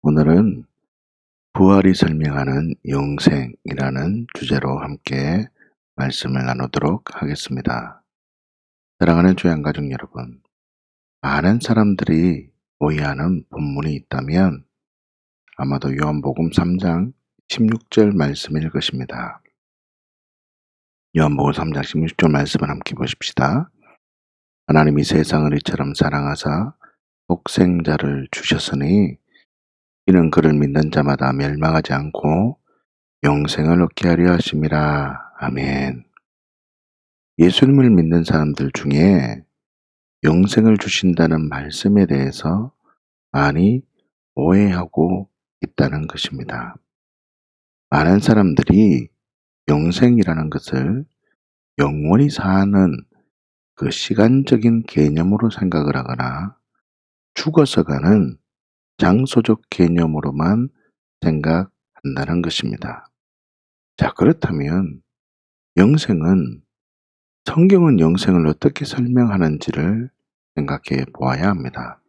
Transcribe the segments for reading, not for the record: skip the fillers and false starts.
오늘은 부활이 설명하는 영생이라는 주제로 함께 말씀을 나누도록 하겠습니다. 사랑하는 주양가족 여러분, 많은 사람들이 오해하는 본문이 있다면 아마도 요한복음 3장 16절 말씀일 것입니다. 요한복음 3장 16절 말씀을 함께 보십시다. 하나님이 세상을 이처럼 사랑하사 독생자를 주셨으니 이는 그를 믿는 자마다 멸망하지 않고 영생을 얻게 하려 하심이라. 아멘. 예수님을 믿는 사람들 중에 영생을 주신다는 말씀에 대해서 많이 오해하고 있다는 것입니다. 많은 사람들이 영생이라는 것을 영원히 사는 그 시간적인 개념으로 생각을 하거나 죽어서 가는 장소적 개념으로만 생각한다는 것입니다. 자, 그렇다면 영생은 성경은 영생을 어떻게 설명하는지를 생각해 보아야 합니다.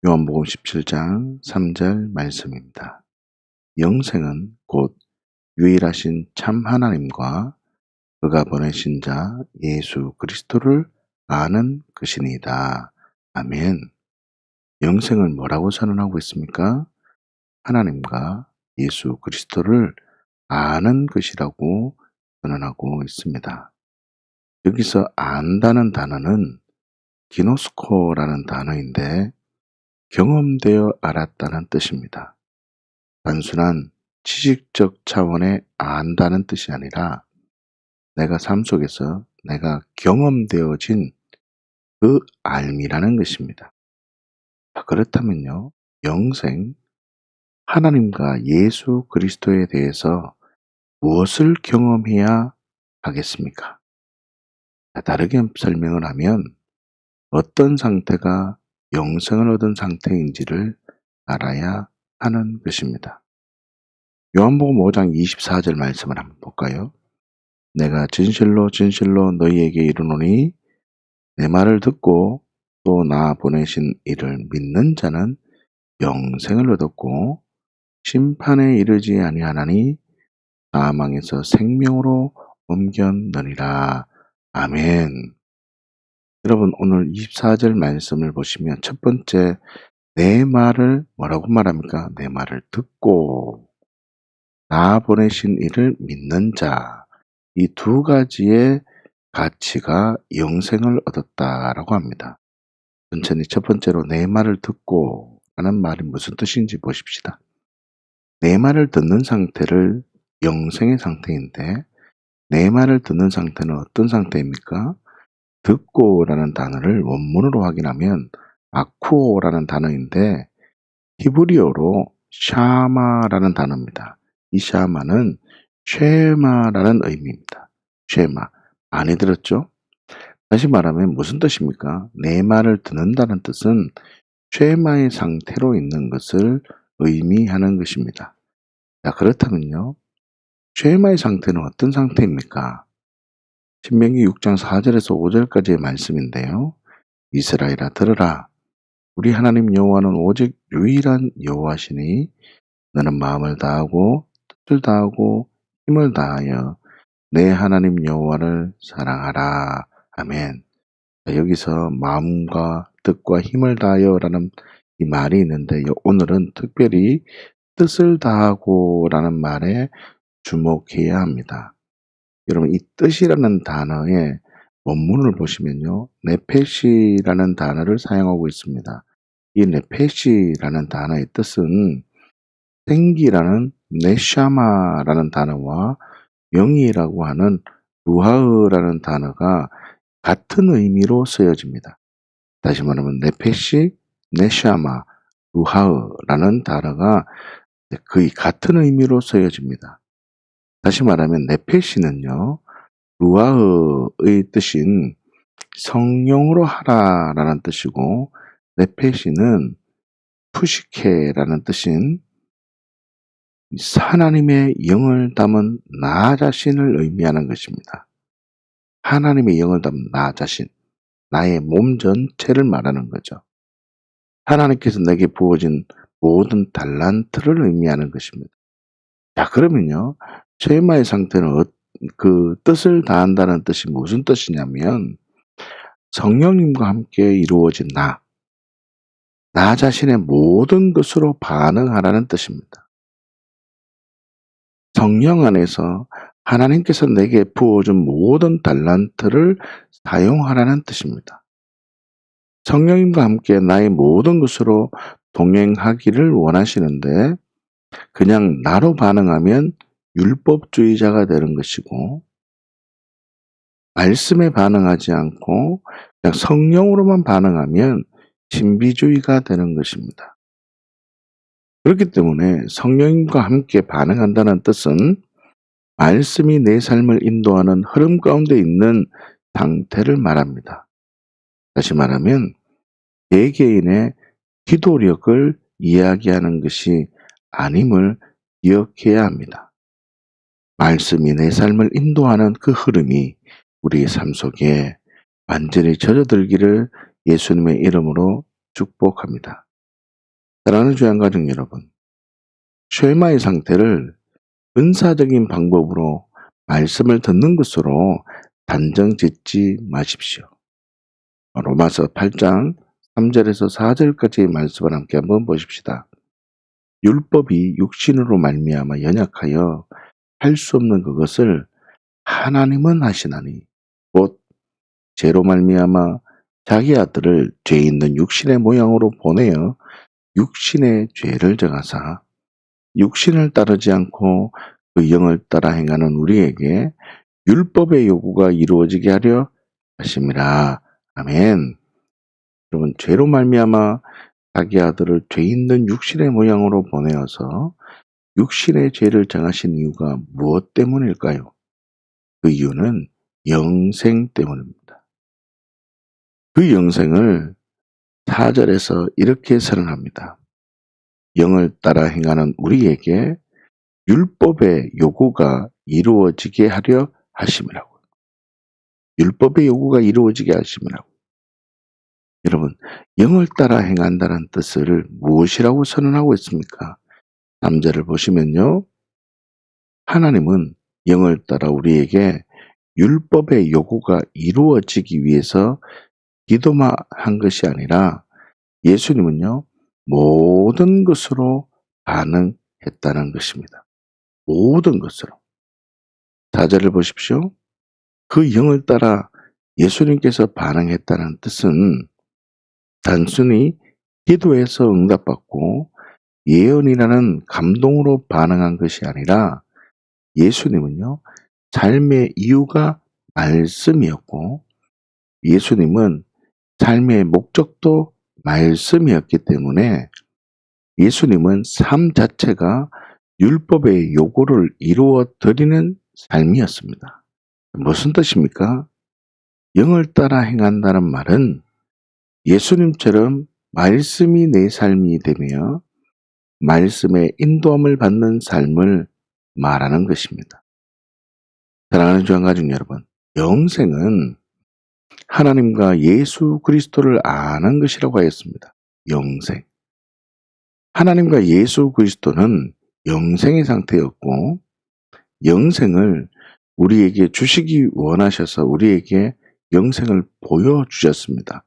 요한복음 17장 3절 말씀입니다. 영생은 곧 유일하신 참 하나님과 그가 보내신 자 예수 그리스도를 아는 것이니이다. 아멘. 영생은 뭐라고 선언하고 있습니까? 하나님과 예수 그리스도를 아는 것이라고 선언하고 있습니다. 여기서 안다는 단어는 기노스코라는 단어인데 경험되어 알았다는 뜻입니다. 단순한 지식적 차원의 안다는 뜻이 아니라 내가 삶 속에서 내가 경험되어진 그 알미라는 것입니다. 그렇다면요, 영생, 하나님과 예수 그리스도에 대해서 무엇을 경험해야 하겠습니까? 다르게 설명을 하면 어떤 상태가 영생을 얻은 상태인지를 알아야 하는 것입니다. 요한복음 5장 24절 말씀을 한번 볼까요? 내가 진실로 진실로 너희에게 이르노니 내 말을 듣고 또 나 보내신 이를 믿는 자는 영생을 얻었고 심판에 이르지 아니하나니 사망에서 생명으로 옮겼느니라. 아멘. 여러분, 오늘 24절 말씀을 보시면 첫 번째, 내 말을 뭐라고 말합니까? 내 말을 듣고 나 보내신 이를 믿는 자, 이 두 가지의 가치가 영생을 얻었다라고 합니다. 천천히 첫 번째로 내 말을 듣고 라는 말이 무슨 뜻인지 보십시다. 내 말을 듣는 상태를 영생의 상태인데 내 말을 듣는 상태는 어떤 상태입니까? 듣고라는 단어를 원문으로 확인하면 아쿠오라는 단어인데 히브리어로 샤마라는 단어입니다. 이 샤마는 쉐마라는 의미입니다. 쉐마. 많이 들었죠? 다시 말하면 무슨 뜻입니까? 내 말을 듣는다는 뜻은 쉐마의 상태로 있는 것을 의미하는 것입니다. 자, 그렇다면요, 쉐마의 상태는 어떤 상태입니까? 신명기 6장 4절에서 5절까지의 말씀인데요. 이스라엘아 들으라. 우리 하나님 여호와는 오직 유일한 여호와시니 너는 마음을 다하고 뜻을 다하고 힘을 다하여 내 하나님 여호와를 사랑하라. 아멘. 여기서 마음과 뜻과 힘을 다하여라는 이 말이 있는데 오늘은 특별히 뜻을 다하고라는 말에 주목해야 합니다. 여러분, 이 뜻이라는 단어의 원문을 보시면요, 네페시라는 단어를 사용하고 있습니다. 이 네페시라는 단어의 뜻은 생기라는 네샤마라는 단어와 영이라고 하는 루하흐라는 단어가 같은 의미로 쓰여집니다. 다시 말하면 네페시, 네샤마, 루하흐라는 단어가 거의 같은 의미로 쓰여집니다. 다시 말하면 네페시는요, 루아흐의 뜻인 성령으로 하라라는 뜻이고 네페시는 푸시케라는 뜻인 하나님의 영을 담은 나 자신을 의미하는 것입니다. 하나님의 영을 담은 나 자신, 나의 몸 전체를 말하는 거죠. 하나님께서 내게 부어진 모든 달란트를 의미하는 것입니다. 자, 그러면요. 쉐마의 상태는 그 뜻을 다한다는 뜻이 무슨 뜻이냐면 성령님과 함께 이루어진 나 자신의 모든 것으로 반응하라는 뜻입니다. 성령 안에서 하나님께서 내게 부어준 모든 달란트를 사용하라는 뜻입니다. 성령님과 함께 나의 모든 것으로 동행하기를 원하시는데 그냥 나로 반응하면 율법주의자가 되는 것이고 말씀에 반응하지 않고 그냥 성령으로만 반응하면 신비주의가 되는 것입니다. 그렇기 때문에 성령님과 함께 반응한다는 뜻은 말씀이 내 삶을 인도하는 흐름 가운데 있는 상태를 말합니다. 다시 말하면 개개인의 기도력을 이야기하는 것이 아님을 기억해야 합니다. 말씀이 내 삶을 인도하는 그 흐름이 우리의 삶 속에 완전히 젖어들기를 예수님의 이름으로 축복합니다. 사랑하는 주양가족 여러분, 쉐마의 상태를 은사적인 방법으로 말씀을 듣는 것으로 단정 짓지 마십시오. 로마서 8장 3절에서 4절까지의 말씀을 함께 한번 보십시다. 율법이 육신으로 말미암아 연약하여 할 수 없는 그것을 하나님은 하시나니 곧 죄로 말미암아 자기 아들을 죄 있는 육신의 모양으로 보내어 육신의 죄를 정하사 육신을 따르지 않고 그 영을 따라 행하는 우리에게 율법의 요구가 이루어지게 하려 하심이라. 아멘. 여러분, 죄로 말미암아 자기 아들을 죄 있는 육신의 모양으로 보내어서 육신의 죄를 정하신 이유가 무엇 때문일까요? 그 이유는 영생 때문입니다. 그 영생을 4절에서 이렇게 선언합니다. 영을 따라 행하는 우리에게 율법의 요구가 이루어지게 하려 하심이라고. 율법의 요구가 이루어지게 하심이라고. 여러분, 영을 따라 행한다는 뜻을 무엇이라고 선언하고 있습니까? 3절을 보시면요. 하나님은 영을 따라 우리에게 율법의 요구가 이루어지기 위해서 기도만 한 것이 아니라 예수님은요. 모든 것으로 반응했다는 것입니다. 모든 것으로. 4절을 보십시오. 그 영을 따라 예수님께서 반응했다는 뜻은 단순히 기도에서 응답받고 예언이라는 감동으로 반응한 것이 아니라 예수님은요, 삶의 이유가 말씀이었고 예수님은 삶의 목적도 말씀이었기 때문에 예수님은 삶 자체가 율법의 요구를 이루어 드리는 삶이었습니다. 무슨 뜻입니까? 영을 따라 행한다는 말은 예수님처럼 말씀이 내 삶이 되며 말씀의 인도함을 받는 삶을 말하는 것입니다. 사랑하는 주안가족 여러분, 영생은 하나님과 예수 그리스도를 아는 것이라고 하였습니다. 영생. 하나님과 예수 그리스도는 영생의 상태였고 영생을 우리에게 주시기 원하셔서 우리에게 영생을 보여주셨습니다.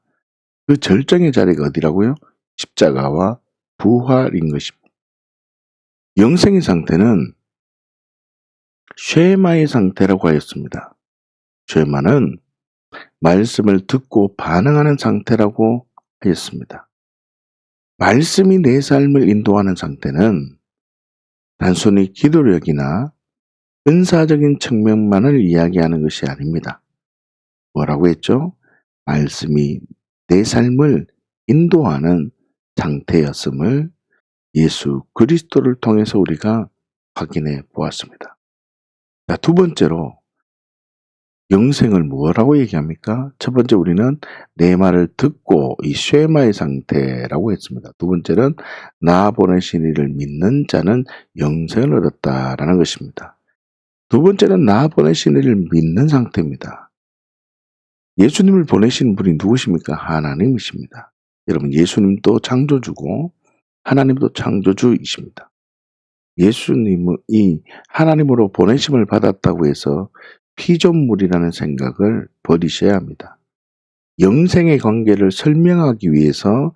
그 절정의 자리가 어디라고요? 십자가와 부활인 것입니다. 영생의 상태는 쉐마의 상태라고 하였습니다. 쉐마는 말씀을 듣고 반응하는 상태라고 하였습니다. 말씀이 내 삶을 인도하는 상태는 단순히 기도력이나 은사적인 측면만을 이야기하는 것이 아닙니다. 뭐라고 했죠? 말씀이 내 삶을 인도하는 상태였음을 예수 그리스도를 통해서 우리가 확인해 보았습니다. 자, 두 번째로 영생을 뭐라고 얘기합니까? 첫 번째 우리는 내 말을 듣고 이 쉐마의 상태라고 했습니다. 두 번째는 나 보내신 이를 믿는 자는 영생을 얻었다라는 것입니다. 두 번째는 나 보내신 이를 믿는 상태입니다. 예수님을 보내신 분이 누구십니까? 하나님이십니다. 여러분, 예수님도 창조주고 하나님도 창조주이십니다. 예수님이 하나님으로 보내심을 받았다고 해서 피조물이라는 생각을 버리셔야 합니다. 영생의 관계를 설명하기 위해서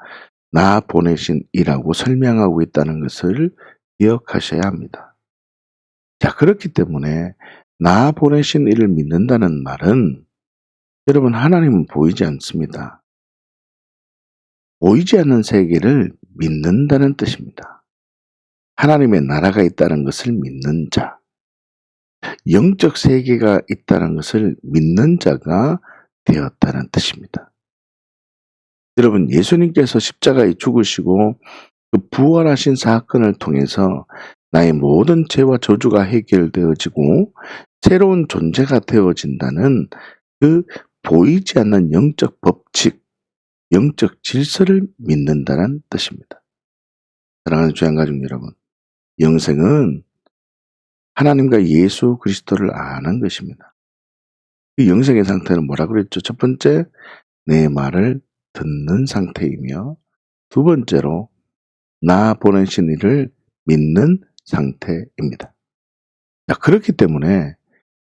나 보내신 이라고 설명하고 있다는 것을 기억하셔야 합니다. 자, 그렇기 때문에 나 보내신 이를 믿는다는 말은 여러분, 하나님은 보이지 않습니다. 보이지 않는 세계를 믿는다는 뜻입니다. 하나님의 나라가 있다는 것을 믿는 자, 영적 세계가 있다는 것을 믿는 자가 되었다는 뜻입니다. 여러분, 예수님께서 십자가에 죽으시고 그 부활하신 사건을 통해서 나의 모든 죄와 저주가 해결되어지고 새로운 존재가 되어진다는 그 보이지 않는 영적 법칙, 영적 질서를 믿는다는 뜻입니다. 사랑하는 주양가족 여러분, 영생은 하나님과 예수 그리스도를 아는 것입니다. 이 영생의 상태는 뭐라고 그랬죠? 첫 번째, 내 말을 듣는 상태이며, 두 번째로 나 보내신 이를 믿는 상태입니다. 자, 그렇기 때문에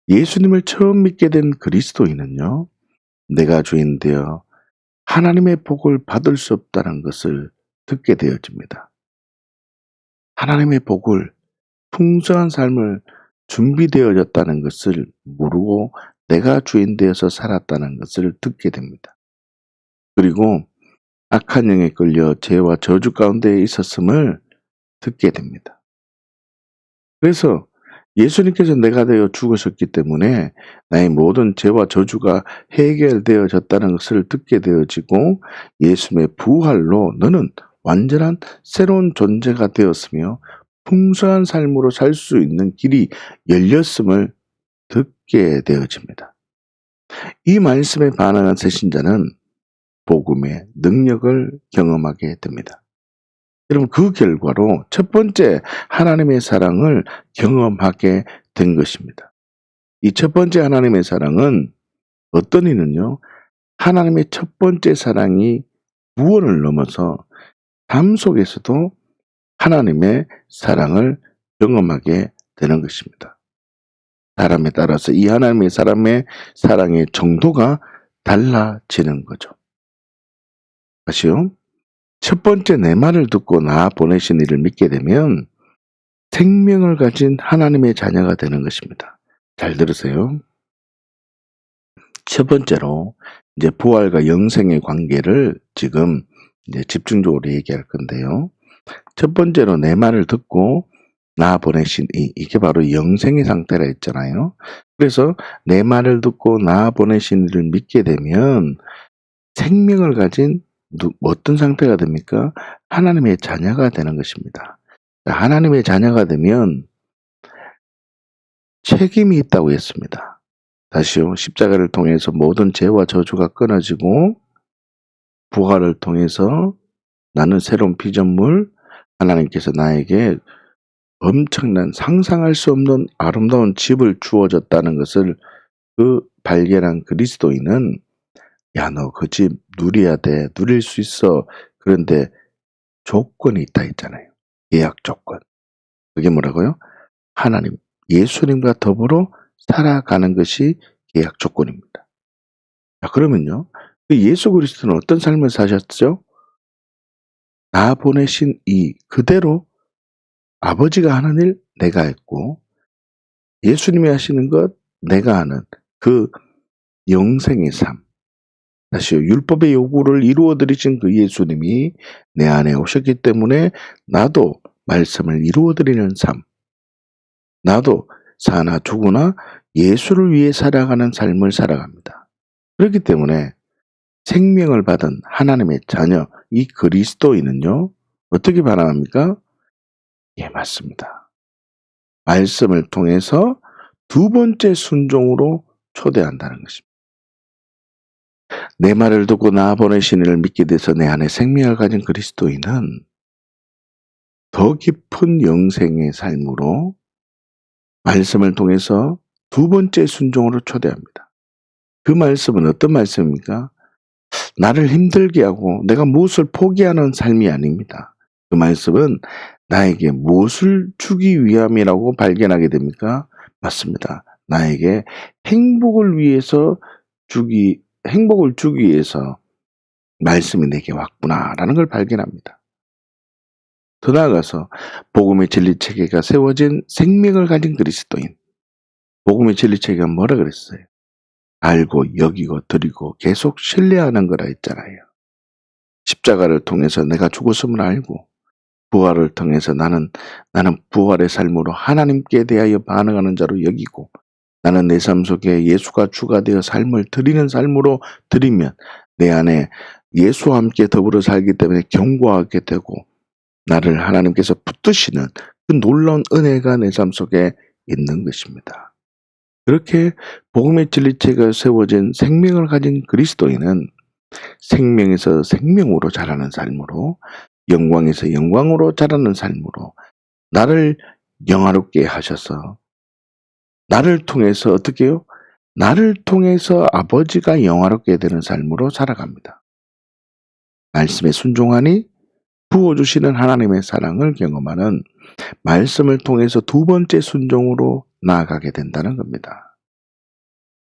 예수님을 처음 믿게 된 그리스도인은요, 내가 주인 되어 하나님의 복을 받을 수 없다는 것을 듣게 되어집니다. 하나님의 복을, 풍성한 삶을 준비되어졌다는 것을 모르고 내가 주인 되어서 살았다는 것을 듣게 됩니다. 그리고 악한 영에 끌려 죄와 저주 가운데 있었음을 듣게 됩니다. 그래서 예수님께서 내가 되어 죽으셨기 때문에 나의 모든 죄와 저주가 해결되어졌다는 것을 듣게 되어지고, 예수님의 부활로 너는 완전한 새로운 존재가 되었으며 풍성한 삶으로 살 수 있는 길이 열렸음을 듣게 되어집니다. 이 말씀에 반응한 새신자는 복음의 능력을 경험하게 됩니다. 여러분, 그 결과로 첫 번째 하나님의 사랑을 경험하게 된 것입니다. 이 첫 번째 하나님의 사랑은 어떤 이는요, 하나님의 첫 번째 사랑이 구원을 넘어서 삶 속에서도 하나님의 사랑을 경험하게 되는 것입니다. 사람에 따라서 이 하나님의 사랑의 정도가 달라지는 거죠. 다시요. 첫 번째 내 말을 듣고 나 보내신 이를 믿게 되면 생명을 가진 하나님의 자녀가 되는 것입니다. 잘 들으세요. 첫 번째로 이제 부활과 영생의 관계를 지금 이제 집중적으로 얘기할 건데요. 첫 번째로 내 말을 듣고 나 보내신 이게 바로 영생의 상태라 했잖아요. 그래서 내 말을 듣고 나 보내신 이를 믿게 되면 생명을 가진 어떤 상태가 됩니까? 하나님의 자녀가 되는 것입니다. 하나님의 자녀가 되면 책임이 있다고 했습니다. 다시요. 십자가를 통해서 모든 죄와 저주가 끊어지고 부활을 통해서 나는 새로운 피조물, 하나님께서 나에게 엄청난 상상할 수 없는 아름다운 집을 주어졌다는 것을 그 발견한 그리스도인은 야, 너 그 집 누려야 돼. 누릴 수 있어. 그런데 조건이 있다 했잖아요. 예약 조건. 그게 뭐라고요? 하나님, 예수님과 더불어 살아가는 것이 예약 조건입니다. 자, 그러면요. 그 예수 그리스도는 어떤 삶을 사셨죠? 나 보내신 이 그대로 아버지가 하는 일 내가 했고, 예수님이 하시는 것 내가 하는 그 영생의 삶. 다시요. 율법의 요구를 이루어드리신 그 예수님이 내 안에 오셨기 때문에 나도 말씀을 이루어드리는 삶. 나도 사나 죽으나 예수를 위해 살아가는 삶을 살아갑니다. 그렇기 때문에 생명을 받은 하나님의 자녀, 이 그리스도인은요, 어떻게 반응합니까? 예, 맞습니다. 말씀을 통해서 두 번째 순종으로 초대한다는 것입니다. 내 말을 듣고 나 보내신 이를 믿게 돼서 내 안에 생명을 가진 그리스도인은 더 깊은 영생의 삶으로 말씀을 통해서 두 번째 순종으로 초대합니다. 그 말씀은 어떤 말씀입니까? 나를 힘들게 하고 내가 무엇을 포기하는 삶이 아닙니다. 그 말씀은 나에게 무엇을 주기 위함이라고 발견하게 됩니까? 맞습니다. 나에게 행복을 주기 위해서 말씀이 내게 왔구나라는 걸 발견합니다. 더 나아가서 복음의 진리체계가 세워진 생명을 가진 그리스도인. 복음의 진리체계가 뭐라 그랬어요? 알고 여기고 드리고 계속 신뢰하는 거라 했잖아요. 십자가를 통해서 내가 죽었음을 알고 부활을 통해서 나는 부활의 삶으로 하나님께 대하여 반응하는 자로 여기고 나는 내 삶 속에 예수가 주가 되어 삶을 드리는 삶으로 드리면 내 안에 예수와 함께 더불어 살기 때문에 견고하게 되고 나를 하나님께서 붙드시는 그 놀라운 은혜가 내 삶 속에 있는 것입니다. 그렇게 복음의 진리체가 세워진 생명을 가진 그리스도인은 생명에서 생명으로 자라는 삶으로 영광에서 영광으로 자라는 삶으로 나를 영화롭게 하셔서 나를 통해서 어떻게 해요? 나를 통해서 아버지가 영화롭게 되는 삶으로 살아갑니다. 말씀에 순종하니 부어주시는 하나님의 사랑을 경험하는 말씀을 통해서 두 번째 순종으로 나아가게 된다는 겁니다.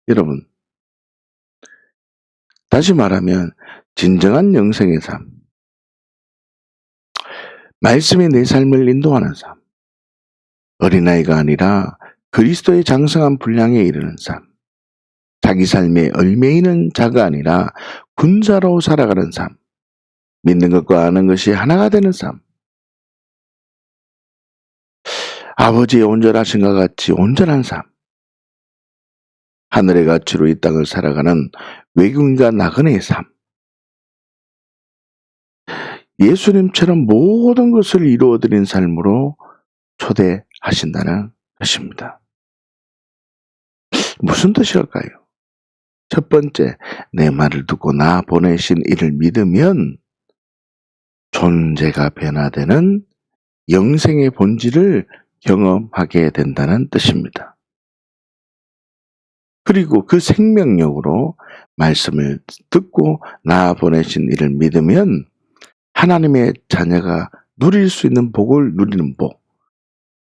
여러분, 다시 말하면 진정한 영생의 삶, 말씀이 내 삶을 인도하는 삶, 어린아이가 아니라 그리스도의 장성한 분량에 이르는 삶, 자기 삶에 얽매이는 자가 아니라 군사로 살아가는 삶, 믿는 것과 아는 것이 하나가 되는 삶, 아버지의 온전하신과 같이 온전한 삶, 하늘의 가치로 이 땅을 살아가는 외국인과 나그네의 삶, 예수님처럼 모든 것을 이루어드린 삶으로 초대하신다는 것입니다. 무슨 뜻일까요? 첫 번째, 내 말을 듣고 나 보내신 이를 믿으면 존재가 변화되는 영생의 본질을 경험하게 된다는 뜻입니다. 그리고 그 생명력으로 말씀을 듣고 나 보내신 이를 믿으면 하나님의 자녀가 누릴 수 있는 복을 누리는 복,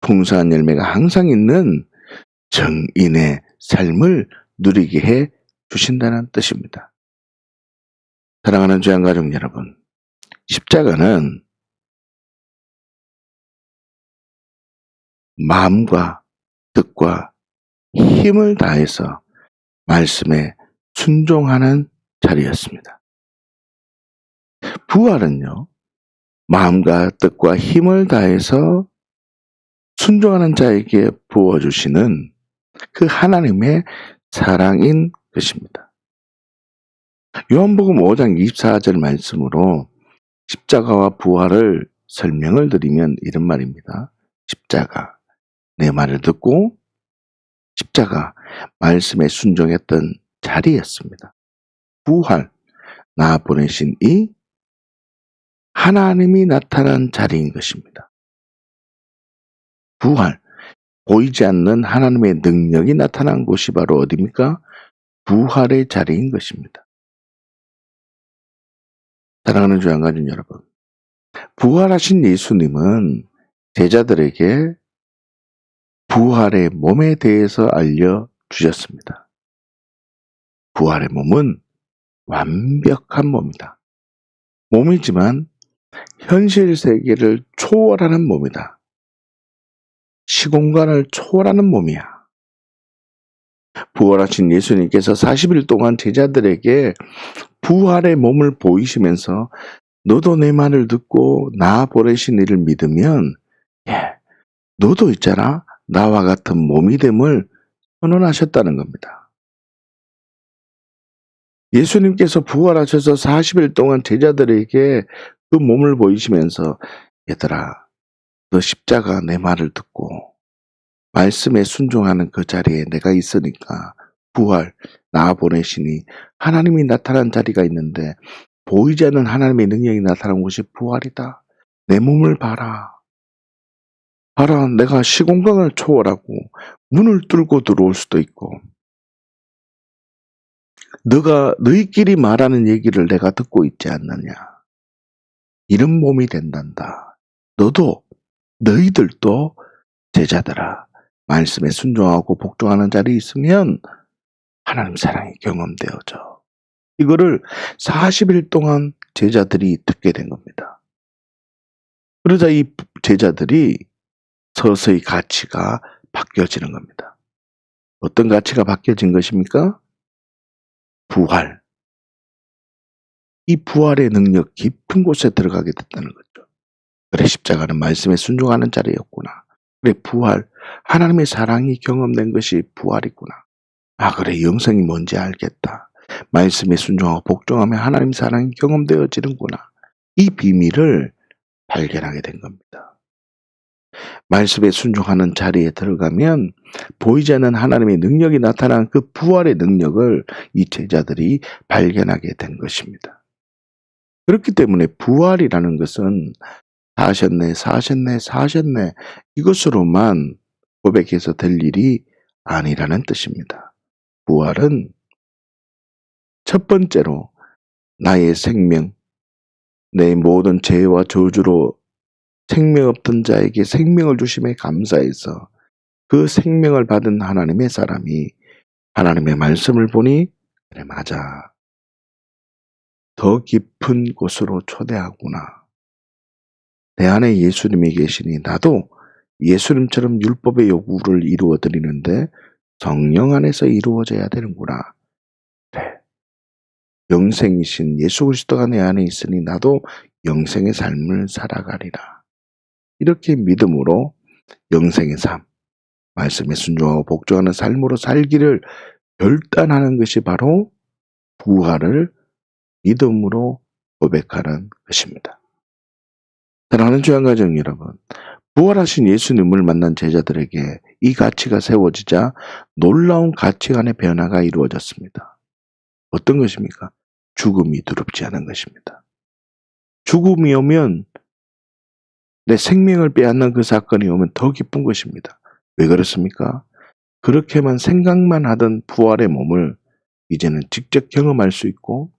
풍성한 열매가 항상 있는 정인의 삶을 누리게 해 주신다는 뜻입니다. 사랑하는 주양가족 여러분, 십자가는 마음과 뜻과 힘을 다해서 말씀에 순종하는 자리였습니다. 부활은요, 마음과 뜻과 힘을 다해서 순종하는 자에게 부어주시는 그 하나님의 사랑인 것입니다. 요한복음 5장 24절 말씀으로 십자가와 부활을 설명을 드리면 이런 말입니다. 십자가, 내 말을 듣고 십자가, 말씀에 순종했던 자리였습니다. 부활, 나 보내신 이 하나님이 나타난 자리인 것입니다. 부활, 보이지 않는 하나님의 능력이 나타난 곳이 바로 어디입니까? 부활의 자리인 것입니다. 사랑하는 주 양가족 여러분, 부활하신 예수님은 제자들에게 부활의 몸에 대해서 알려주셨습니다. 부활의 몸은 완벽한 몸이다. 몸이지만 현실 세계를 초월하는 몸이다. 시공간을 초월하는 몸이야. 부활하신 예수님께서 40일 동안 제자들에게 부활의 몸을 보이시면서 너도 내 말을 듣고 나 보내신 이를 믿으면 너도 있잖아, 나와 같은 몸이 됨을 선언하셨다는 겁니다. 예수님께서 부활하셔서 40일 동안 제자들에게 그 몸을 보이시면서 얘들아, 너 십자가 내 말을 듣고 말씀에 순종하는 그 자리에 내가 있으니까 부활, 나 보내시니 하나님이 나타난 자리가 있는데 보이지 않는 하나님의 능력이 나타난 곳이 부활이다. 내 몸을 봐라. 봐라, 내가 시공간을 초월하고 문을 뚫고 들어올 수도 있고 너희끼리 말하는 얘기를 내가 듣고 있지 않느냐. 이런 몸이 된단다. 너희들도 제자들아, 말씀에 순종하고 복종하는 자리에 있으면 하나님 사랑이 경험되어져. 이거를 40일 동안 제자들이 듣게 된 겁니다. 그러자 이 제자들이 서서히 가치가 바뀌어지는 겁니다. 어떤 가치가 바뀌어진 것입니까? 부활. 이 부활의 능력 깊은 곳에 들어가게 됐다는 거죠. 그래, 십자가는 말씀에 순종하는 자리였구나. 그래, 부활. 하나님의 사랑이 경험된 것이 부활이구나. 아, 그래, 영생이 뭔지 알겠다. 말씀에 순종하고 복종하며 하나님 사랑이 경험되어지는구나. 이 비밀을 발견하게 된 겁니다. 말씀에 순종하는 자리에 들어가면 보이지 않는 하나님의 능력이 나타난 그 부활의 능력을 이 제자들이 발견하게 된 것입니다. 그렇기 때문에 부활이라는 것은 사셨네 이것으로만 고백해서 될 일이 아니라는 뜻입니다. 부활은 첫 번째로 나의 생명, 내 모든 죄와 저주로 생명 없던 자에게 생명을 주심에 감사해서 그 생명을 받은 하나님의 사람이 하나님의 말씀을 보니 그래, 맞아. 더 깊은 곳으로 초대하구나. 내 안에 예수님이 계시니 나도 예수님처럼 율법의 요구를 이루어드리는데 성령 안에서 이루어져야 되는구나. 그래. 영생이신 예수 그리스도가 내 안에 있으니 나도 영생의 삶을 살아가리라. 이렇게 믿음으로 영생의 삶, 말씀에 순종하고 복종하는 삶으로 살기를 결단하는 것이 바로 부활을 믿음으로 고백하는 것입니다. 사랑하는 주양가정 여러분, 부활하신 예수님을 만난 제자들에게 이 가치가 세워지자 놀라운 가치관의 변화가 이루어졌습니다. 어떤 것입니까? 죽음이 두렵지 않은 것입니다. 죽음이 오면, 내 생명을 빼앗는 그 사건이 오면 더 기쁜 것입니다. 왜 그렇습니까? 그렇게만 생각만 하던 부활의 몸을 이제는 직접 경험할 수 있고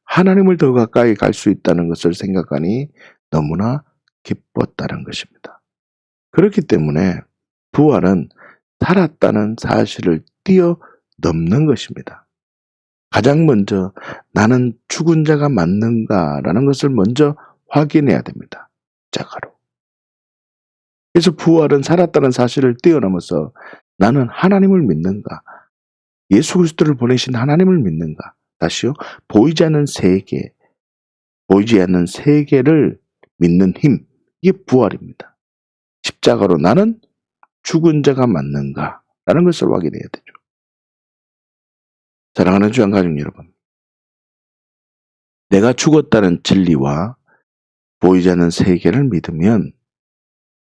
하나님을 더 가까이 갈 수 있다는 것을 생각하니 너무나 기뻤다는 것입니다. 그렇기 때문에 부활은 살았다는 사실을 뛰어넘는 것입니다. 가장 먼저 나는 죽은 자가 맞는가라는 것을 먼저 확인해야 됩니다. 십자가로. 그래서 부활은 살았다는 사실을 뛰어넘어서 나는 하나님을 믿는가? 예수 그리스도를 보내신 하나님을 믿는가? 다시요. 보이지 않는 세계를 믿는 힘. 이게 부활입니다. 십자가로 나는 죽은 자가 맞는가? 라는 것을 확인해야 되죠. 사랑하는 주양가족 여러분. 내가 죽었다는 진리와 보이지 않는 세계를 믿으면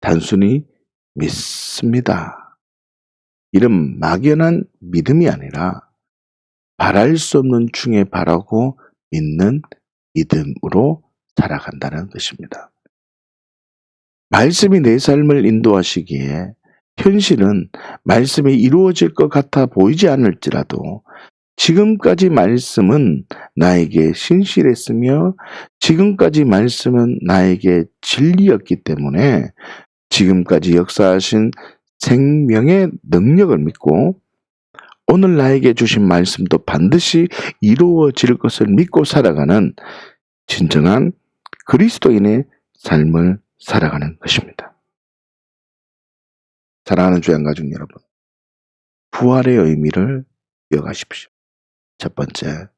단순히 믿습니다. 이런 막연한 믿음이 아니라 바랄 수 없는 중에 바라고 믿는 믿음으로 살아간다는 것입니다. 말씀이 내 삶을 인도하시기에 현실은 말씀이 이루어질 것 같아 보이지 않을지라도 지금까지 말씀은 나에게 신실했으며 지금까지 말씀은 나에게 진리였기 때문에 지금까지 역사하신 생명의 능력을 믿고 오늘 나에게 주신 말씀도 반드시 이루어질 것을 믿고 살아가는 진정한 그리스도인의 삶을 살아가는 것입니다. 사랑하는 주양가족 여러분, 부활의 의미를 기억하십시오. 첫 번째,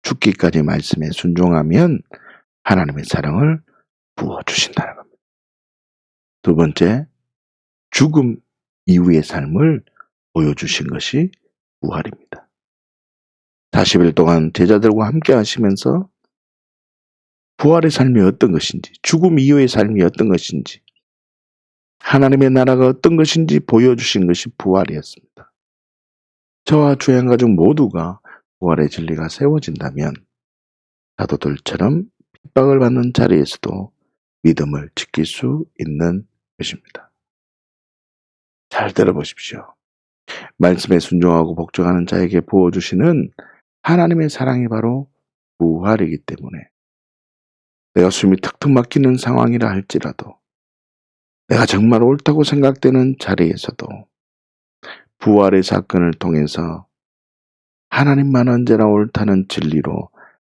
죽기까지 말씀에 순종하면 하나님의 사랑을 부어주신다는 겁니다. 두 번째, 죽음 이후의 삶을 보여주신 것이 부활입니다. 40일 동안 제자들과 함께 하시면서 부활의 삶이 어떤 것인지, 죽음 이후의 삶이 어떤 것인지, 하나님의 나라가 어떤 것인지 보여주신 것이 부활이었습니다. 저와 주양가족 모두가 부활의 진리가 세워진다면 사도들처럼 핍박을 받는 자리에서도 믿음을 지킬 수 있는 것입니다. 잘 들어보십시오. 말씀에 순종하고 복종하는 자에게 부어주시는 하나님의 사랑이 바로 부활이기 때문에 내가 숨이 턱턱 막히는 상황이라 할지라도 내가 정말 옳다고 생각되는 자리에서도 부활의 사건을 통해서 하나님만 언제나 옳다는 진리로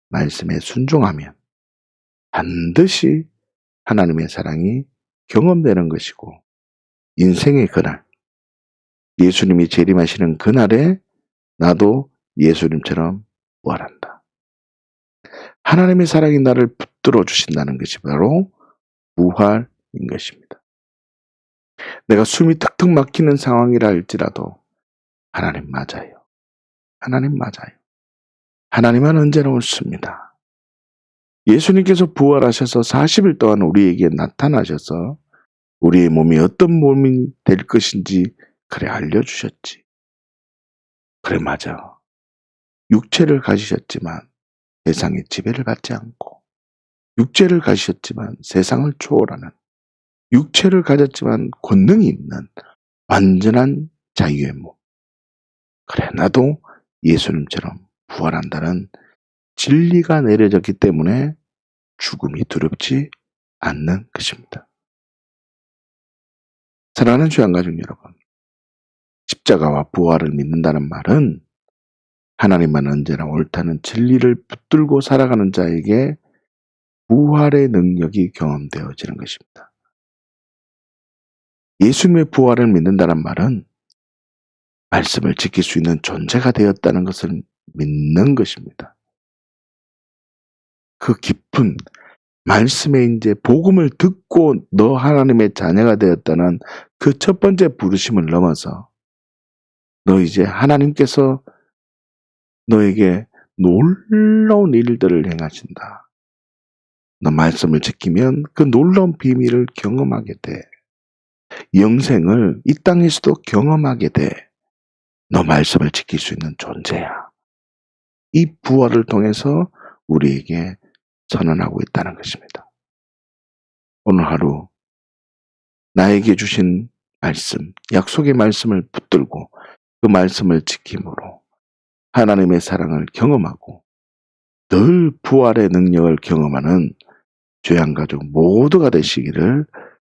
말씀에 순종하면 반드시 하나님의 사랑이 경험되는 것이고, 인생의 그날, 예수님이 재림하시는 그날에 나도 예수님처럼 부활한다. 하나님의 사랑이 나를 붙들어 주신다는 것이 바로 부활인 것입니다. 내가 숨이 턱턱 막히는 상황이라 할지라도 하나님 맞아요. 하나님 맞아요. 하나님은 언제나 옳습니다. 예수님께서 부활하셔서 40일 동안 우리에게 나타나셔서 우리의 몸이 어떤 몸이 될 것인지 그래 알려주셨지. 그래 맞아. 육체를 가지셨지만 세상의 지배를 받지 않고, 육체를 가지셨지만 세상을 초월하는, 육체를 가졌지만 권능이 있는 완전한 자유의 몸. 그래 나도 예수님처럼 부활한다는 진리가 내려졌기 때문에 죽음이 두렵지 않는 것입니다. 사랑하는 주양가족 여러분, 십자가와 부활을 믿는다는 말은 하나님만 언제나 옳다는 진리를 붙들고 살아가는 자에게 부활의 능력이 경험되어지는 것입니다. 예수님의 부활을 믿는다는 말은 말씀을 지킬 수 있는 존재가 되었다는 것을 믿는 것입니다. 그 깊은 말씀의 이제 복음을 듣고 너 하나님의 자녀가 되었다는 그 첫 번째 부르심을 넘어서 너 이제 하나님께서 너에게 놀라운 일들을 행하신다. 너 말씀을 지키면 그 놀라운 비밀을 경험하게 돼. 영생을 이 땅에서도 경험하게 돼. 너 말씀을 지킬 수 있는 존재야. 이 부활을 통해서 우리에게 선언하고 있다는 것입니다. 오늘 하루 나에게 주신 말씀, 약속의 말씀을 붙들고 그 말씀을 지킴으로 하나님의 사랑을 경험하고 늘 부활의 능력을 경험하는 죄양가족 모두가 되시기를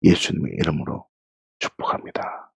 예수님의 이름으로 축복합니다.